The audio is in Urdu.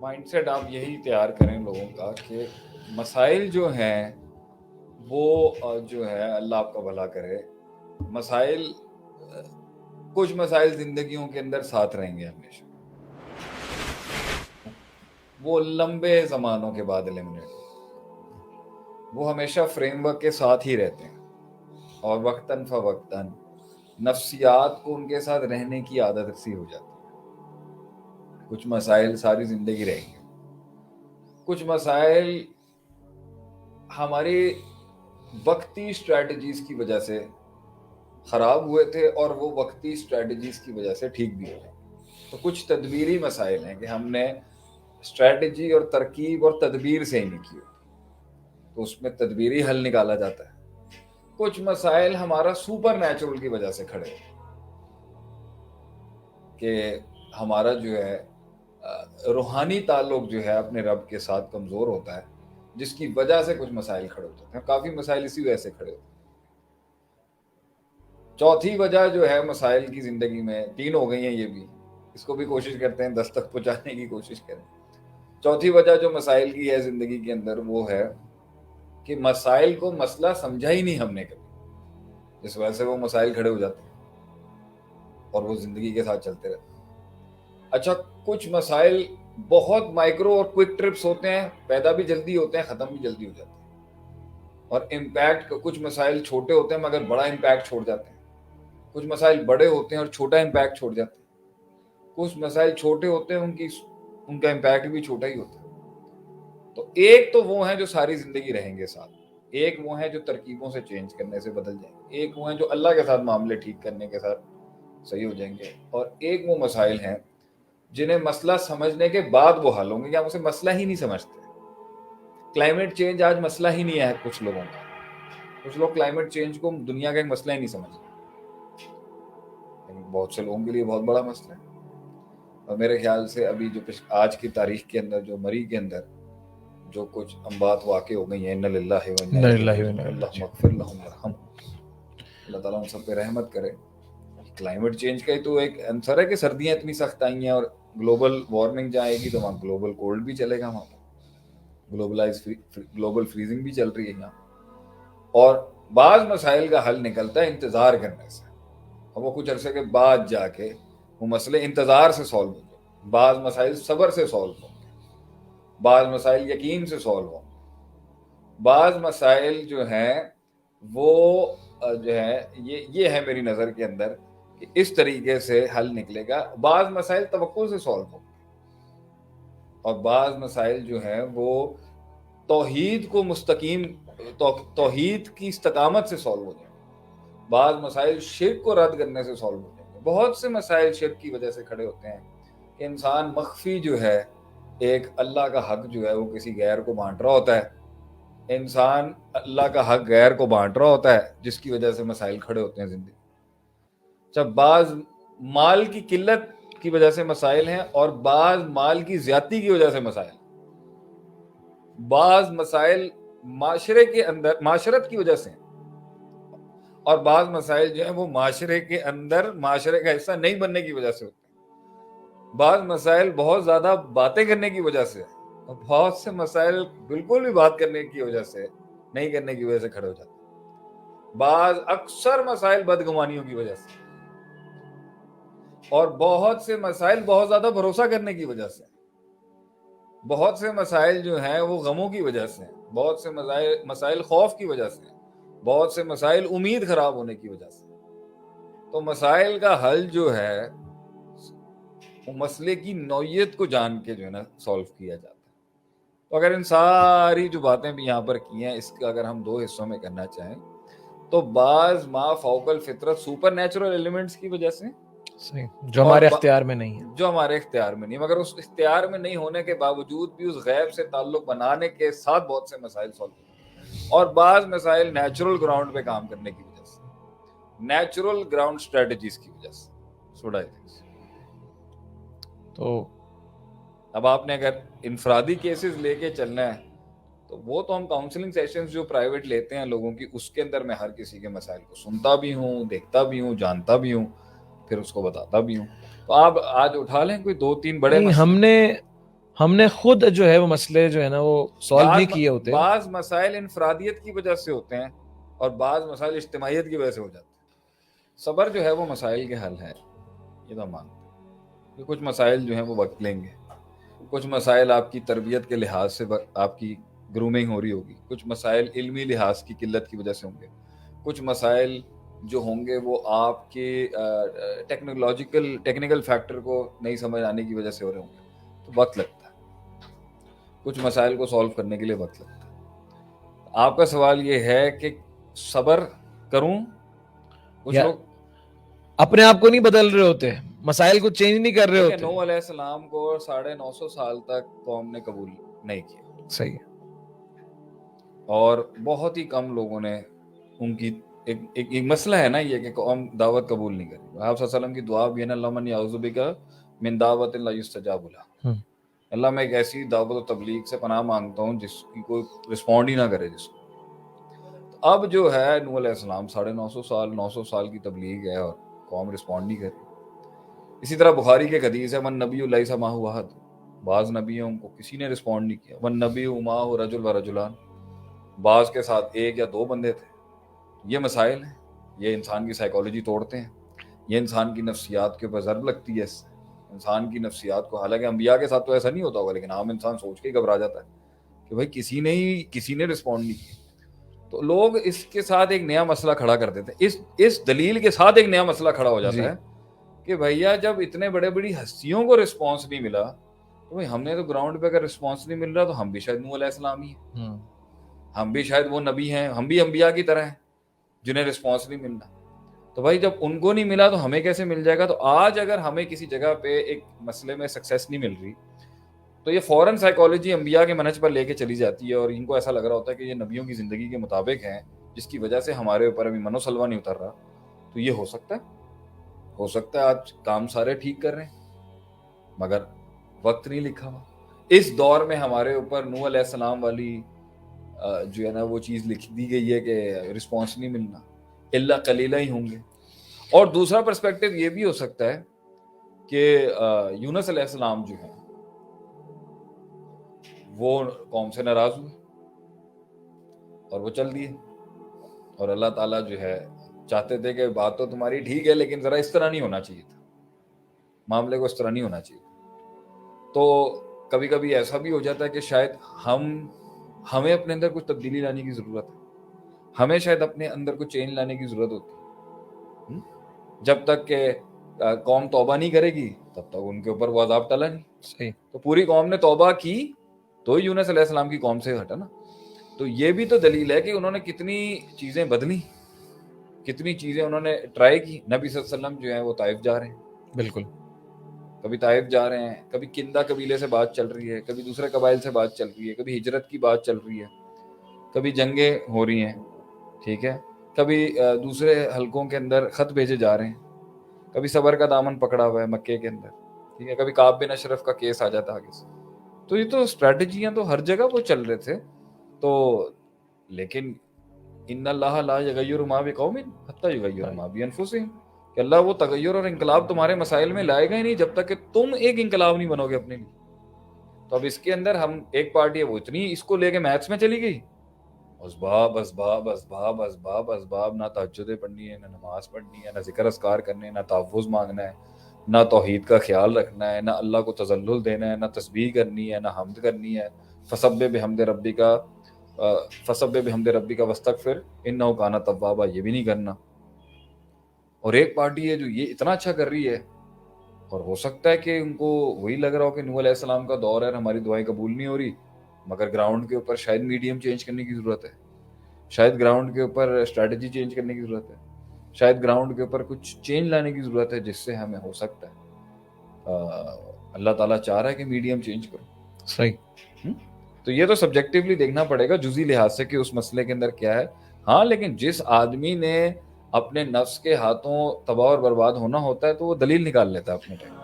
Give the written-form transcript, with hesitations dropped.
مائنڈ سیٹ آپ یہی تیار کریں لوگوں کا کہ مسائل جو ہیں وہ جو ہے اللہ آپ کا بھلا کرے. مسائل کچھ مسائل زندگیوں کے اندر ساتھ رہیں گے ہمیشہ, وہ لمبے زمانوں کے بعد ایلیمنیٹ, وہ ہمیشہ فریم ورک کے ساتھ ہی رہتے ہیں اور وقتاً فوقتاً نفسیات کو ان کے ساتھ رہنے کی عادت سی ہو جاتی ہے. کچھ مسائل ساری زندگی رہیں گے, کچھ مسائل ہماری وقتی اسٹریٹجیز کی وجہ سے خراب ہوئے تھے اور وہ وقتی اسٹریٹجیز کی وجہ سے ٹھیک بھی ہوئے. تو کچھ تدبیری مسائل ہیں کہ ہم نے اسٹریٹجی اور ترکیب اور تدبیر سے ہی نہیں کی ہوتی, تو اس میں تدبیری حل نکالا جاتا ہے. کچھ مسائل ہمارا سپر نیچرل کی وجہ سے کھڑے ہوتے کہ ہمارا جو ہے روحانی تعلق جو ہے اپنے رب کے ساتھ کمزور ہوتا ہے, جس کی وجہ سے کچھ مسائل کھڑے ہوتے ہیں. کافی مسائل اسی وجہ سے کھڑے ہوتے ہیں. چوتھی وجہ جو ہے مسائل کی زندگی میں, تین ہو گئی ہیں یہ بھی, اس کو بھی کوشش کرتے ہیں 10 تک پہنچانے کی کوشش کریں. چوتھی وجہ جو مسائل کی ہے زندگی کے اندر وہ ہے کہ مسائل کو مسئلہ سمجھا ہی نہیں ہم نے کبھی, جس وجہ سے وہ مسائل کھڑے ہو جاتے ہیں اور وہ زندگی کے ساتھ چلتے رہتے ہیں. اچھا, کچھ مسائل بہت مائکرو اور کوئک ٹرپس ہوتے ہیں, پیدا بھی جلدی ہوتے ہیں, ختم بھی جلدی ہو جاتے ہیں. اور امپیکٹ, کچھ مسائل چھوٹے ہوتے ہیں مگر بڑا امپیکٹ چھوڑ جاتے ہیں. کچھ مسائل بڑے ہوتے ہیں اور چھوٹا امپیکٹ چھوڑ جاتے ہیں. کچھ مسائل چھوٹے ہوتے ہیں, ان کا امپیکٹ بھی چھوٹا ہی ہوتا ہے. تو ایک تو وہ ہیں جو ساری زندگی رہیں گے ساتھ, ایک وہ ہیں جو ترکیبوں سے چینج کرنے سے بدل جائیں گے, ایک وہ ہیں جو اللہ کے ساتھ معاملے ٹھیک کرنے کے ساتھ صحیح ہو جائیں گے, اور ایک وہ مسائل ہیں جنہیں مسئلہ سمجھنے کے بعد وہ حل ہوں گے, یا اسے مسئلہ ہی نہیں سمجھتے. کلائمیٹ چینج آج مسئلہ ہی نہیں ہے کچھ لوگوں کا. کچھ لوگ کلائمیٹ چینج کو دنیا کا ایک مسئلہ ہی نہیں سمجھتے, لیکن بہت سے لوگوں کے لیے بہت بڑا مسئلہ ہے. اور میرے خیال سے ابھی جو آج کی تاریخ کے اندر جو مری کے اندر جو کچھ اموات واقع ہو گئی ہیں, اِنَّ لِلَّهِ وَإِنَّا إِلَيْهِ رَاجِعُونَ, اللہم اغفر لہم وارحمہم, اللہ تعالیٰ ان سب پہ رحمت کرے. کلائمیٹ چینج کا ہی تو ایک آنسر ہے کہ سردیاں اتنی سخت آئی ہیں, اور گلوبل وارمنگ جہاں آئے گی تو وہاں گلوبل کولڈ بھی چلے گا, وہاں گلوبل فریزنگ بھی چل رہی ہے یہاں. اور بعض مسائل کا حل نکلتا ہے انتظار کرنے سے, اور وہ کچھ عرصے کے بعد جا کے وہ مسئلے انتظار سے سالو ہوں گے. بعض مسائل صبر سے سالو ہوں گے, بعض مسائل یقین سے سالو ہوں گے, بعض مسائل جو ہیں وہ جو ہے یہ ہے میری نظر کے اندر کہ اس طریقے سے حل نکلے گا. بعض مسائل توقع سے سالو ہوں گے, اور بعض مسائل جو ہیں وہ توحید کو مستقیم, توحید کی استقامت سے سالو ہو جائیں گے. بعض مسائل شرک کو رد کرنے سے سالو ہو جائیں گے. بہت سے مسائل شرک کی وجہ سے کھڑے ہوتے ہیں کہ انسان مخفی جو ہے ایک اللہ کا حق جو ہے وہ کسی غیر کو بانٹ رہا ہوتا ہے. انسان اللہ کا حق غیر کو بانٹ رہا ہوتا ہے, جس کی وجہ سے مسائل کھڑے ہوتے ہیں زندگی. جب بعض مال کی قلت کی وجہ سے مسائل ہیں, اور بعض مال کی زیادتی کی وجہ سے مسائل. بعض مسائل معاشرے کے اندر معاشرت کی وجہ سے ہیں, اور بعض مسائل جو ہیں وہ معاشرے کے اندر معاشرے کا حصہ نہیں بننے کی وجہ سے ہوتے ہیں. بعض مسائل بہت زیادہ باتیں کرنے کی وجہ سے, اور بہت سے مسائل بالکل بھی بات کرنے کی وجہ سے نہیں کرنے کی وجہ سے کھڑے ہو جاتے ہیں. بعض اکثر مسائل بدگمانیوں کی وجہ سے, اور بہت سے مسائل بہت زیادہ بھروسہ کرنے کی وجہ سے. بہت سے مسائل جو ہیں وہ غموں کی وجہ سے, بہت سے مسائل خوف کی وجہ سے, بہت سے مسائل امید خراب ہونے کی وجہ سے. تو مسائل کا حل جو ہے وہ مسئلے کی نوعیت کو جان کے جو ہے نا سالو کیا جاتا ہے. تو اگر ان ساری جو باتیں بھی یہاں پر کی ہیں, اس کا اگر ہم 2 حصوں میں کرنا چاہیں تو بعض ما فوق الفطرت سپر نیچرل ایلیمنٹس کی وجہ سے, جو ہمارے اختیار میں نہیں ہے, جو ہمارے اختیار میں نہیں, مگر اس اختیار میں نہیں ہونے کے باوجود بھی اس غیب سے تعلق بنانے کے ساتھ بہت سے مسائل سالو ہوتے ہیں. اور بعض مسائل نیچرل گراؤنڈ پہ کام کرنے کی وجہ سے, نیچرل گراؤنڈ اسٹریٹجیز کی وجہ سے. تو اب آپ نے اگر انفرادی کیسز لے کے چلنا ہے تو وہ تو ہم کاؤنسلنگ سیشنز جو پرائیویٹ لیتے ہیں لوگوں کی, اس کے اندر میں ہر کسی کے مسائل کو سنتا بھی ہوں, دیکھتا بھی ہوں, جانتا بھی ہوں, پھر اس کو بتاتا بھی ہوں. تو آپ آج اٹھا لیں کوئی 2-3 بڑے مسئلے. ہم نے خود جو ہے وہ مسئلے جو ہے نا وہ سالو نہیں کیے ہوتے. بعض مسائل انفرادیت کی وجہ سے ہوتے ہیں اور بعض مسائل اجتماعیت کی وجہ سے ہو جاتے ہیں. صبر جو ہے وہ مسائل کے حل ہے, یہ تو مانتے ہیں. کچھ مسائل جو ہیں وہ وقت لیں گے, کچھ مسائل آپ کی تربیت کے لحاظ سے آپ کی گرومنگ ہو رہی ہوگی, کچھ مسائل علمی لحاظ کی قلت کی وجہ سے ہوں گے, کچھ مسائل جو ہوں گے وہ آپ کے ٹیکنیکل فیکٹر کو نہیں سمجھ آنے کی وجہ سے ہو رہے ہوں گے, تو وقت لگتا ہے. کچھ مسائل کو سولو کرنے کے لیے وقت لگتا ہے. آپ کا سوال یہ ہے کہ صبر کروں, کچھ لوگ اپنے آپ کو نہیں بدل رہے ہوتے, مسائل کو چینج نہیں کر رہے ہوتے. نوح علیہ السلام کو 950 سال تک قوم نے قبول نہیں کیا. صحیح ہے. اور بہت ہی کم لوگوں نے ان کی ایک مسئلہ ہے نا یہ کہ قوم دعوت قبول نہیں کری. آپ صلی اللہ علیہ وسلم کی دعا بھی ہے نا, اللہم انی اعوذ بک من دعوت لا یستجاب لہا, اللہ میں ایک ایسی دعوت و تبلیغ سے پناہ مانگتا ہوں جس کی کوئی رسپونڈ ہی نہ کرے جس کو. اب جو ہے نوح علیہ السلام 950 سال کی تبلیغ ہے اور قوم رسپونڈ نہیں کری. اسی طرح بخاری کے حدیث ہے من نبی لیس معہ احد, بعض نبیوں کو کسی نے رسپونڈ نہیں کیا. ون نبی معہ رجل و رجلان, بعض کے ساتھ ایک یا دو بندے تھے. یہ مسائل ہیں, یہ انسان کی سائیکالوجی توڑتے ہیں, یہ انسان کی نفسیات کے اوپر ضرب لگتی ہے. اس سے انسان کی نفسیات کو, حالانکہ انبیاء کے ساتھ تو ایسا نہیں ہوتا ہوگا, لیکن عام انسان سوچ کے ہی گھبرا جاتا ہے کہ بھائی کسی نے رسپونڈ نہیں کیا. تو لوگ اس کے ساتھ ایک نیا مسئلہ کھڑا کر دیتے ہیں, اس دلیل کے ساتھ ایک نیا مسئلہ کھڑا ہو جاتا ہے کہ بھیا جب اتنے بڑے بڑی ہستیوں کو رسپانس نہیں ملا تو بھائی ہم نے تو گراؤنڈ پہ اگر رسپانس نہیں مل رہا تو ہم بھی شاید نوح علیہ السلام ہی ہیں, ہم بھی شاید وہ نبی ہیں, ہم بھی انبیاء کی طرح ہیں جنہیں رسپانس نہیں ملنا. تو بھائی جب ان کو نہیں ملا تو ہمیں کیسے مل جائے گا؟ تو آج اگر ہمیں کسی جگہ پہ ایک مسئلے میں سکسیس نہیں مل رہی تو یہ فوراً سائیکالوجی انبیاء کے منہج پر لے کے چلی جاتی ہے, اور ان کو ایسا لگ رہا ہوتا ہے کہ یہ نبیوں کی زندگی کے مطابق ہیں, جس کی وجہ سے ہمارے اوپر ابھی منو سلوا نہیں اتر رہا. تو یہ ہو سکتا ہے آج کام سارے ٹھیک کر رہے ہیں مگر وقت نہیں لکھا ہوا. اس دور میں ہمارے اوپر نوح علیہ السلام والی جو ہے نا وہ چیز لکھ دی گئی ہے کہ رسپانس نہیں ملنا, الا قلیلہ ہی ہوں گے. اور دوسرا پرسپیکٹو یہ بھی ہو سکتا ہے کہ یونس علیہ السلام جو ہیں وہ قوم سے ناراض ہوئے اور وہ چل دیے, اور اللہ تعالیٰ جو ہے چاہتے تھے کہ بات تو تمہاری ٹھیک ہے لیکن ذرا اس طرح نہیں ہونا چاہیے تھا, معاملے کو اس طرح نہیں ہونا چاہیے. تو کبھی کبھی ایسا بھی ہو جاتا ہے کہ شاید ہمیں اپنے اندر کچھ تبدیلی لانے کی ضرورت ہے, ہمیں شاید اپنے اندر کچھ چینج لانے کی ضرورت ہوتی ہے. جب تک کہ قوم توبہ نہیں کرے گی تب تک ان کے اوپر وہ عذاب ٹلا نہیں. صحیح. تو پوری قوم نے توبہ کی تو یونس علیہ السلام کی قوم سے ہٹا نا. تو یہ بھی تو دلیل ہے کہ انہوں نے کتنی چیزیں بدلی, کتنی چیزیں انہوں نے ٹرائی کی. نبی صلی اللہ علیہ وسلم جو ہیں وہ طائف جا رہے ہیں, بالکل, کبھی طائف جا رہے ہیں, کبھی کندہ قبیلے سے بات چل رہی ہے, کبھی دوسرے قبائل سے بات چل رہی ہے, کبھی ہجرت کی بات چل رہی ہے, کبھی جنگیں ہو رہی ہیں, ٹھیک ہے, کبھی دوسرے حلقوں کے اندر خط بھیجے جا رہے ہیں, کبھی صبر کا دامن پکڑا ہوا ہے مکے کے اندر, ٹھیک ہے, کبھی کعب بن اشرف کا کیس آ جاتا آگے سے. تو یہ تو اسٹریٹجیاں تو ہر جگہ وہ چل رہے تھے. تو لیکن ان اللہ لا یغیر ما بقوم حتی یغیر ما بانفسہم, کہ اللہ وہ تغیر اور انقلاب تمہارے مسائل میں لائے گا ہی نہیں جب تک کہ تم ایک انقلاب نہیں بنو گے اپنے لیے. تو اب اس کے اندر ہم ایک پارٹی ہے وہ اتنی اس کو لے کے میتھس میں چلی گئی, اسباب اسباب اسباب اسباب اسباب, نہ تہجدیں پڑھنی ہے, نہ نماز پڑھنی ہے, نہ ذکر اذکار کرنے, نہ تحفظ مانگنا ہے, نہ توحید کا خیال رکھنا ہے, نہ اللہ کو تذلل دینا ہے, نہ تسبیح کرنی ہے, نہ حمد کرنی ہے, فسبح بحمد ربک واستغفر انہ کان توابا, یہ بھی نہیں کرنا. اور ایک پارٹی ہے جو یہ اتنا اچھا کر رہی ہے, اور ہو سکتا ہے کہ ان کو وہی لگ رہا ہو کہ نوح علیہ السلام کا دور ہے, ہماری دعائیں قبول نہیں ہو رہی, مگر گراؤنڈ کے اوپر شاید میڈیم چینج کرنے کی ضرورت ہے, شاید گراؤنڈ کے اوپر اسٹریٹجی چینج کرنے کی ضرورت ہے, شاید گراؤنڈ کے اوپر کچھ چینج لانے کی ضرورت ہے, جس سے ہمیں ہو سکتا ہے اللہ تعالیٰ چاہ رہا ہے کہ میڈیم چینج کرو. صحیح. تو یہ تو سبجیکٹیولی دیکھنا پڑے گا جزئی لحاظ سے کہ اس مسئلے کے اندر کیا ہے. ہاں لیکن جس آدمی نے اپنے نفس کے ہاتھوں تباہ اور برباد ہونا ہوتا ہے تو وہ دلیل نکال لیتا ہے اپنے ٹائم.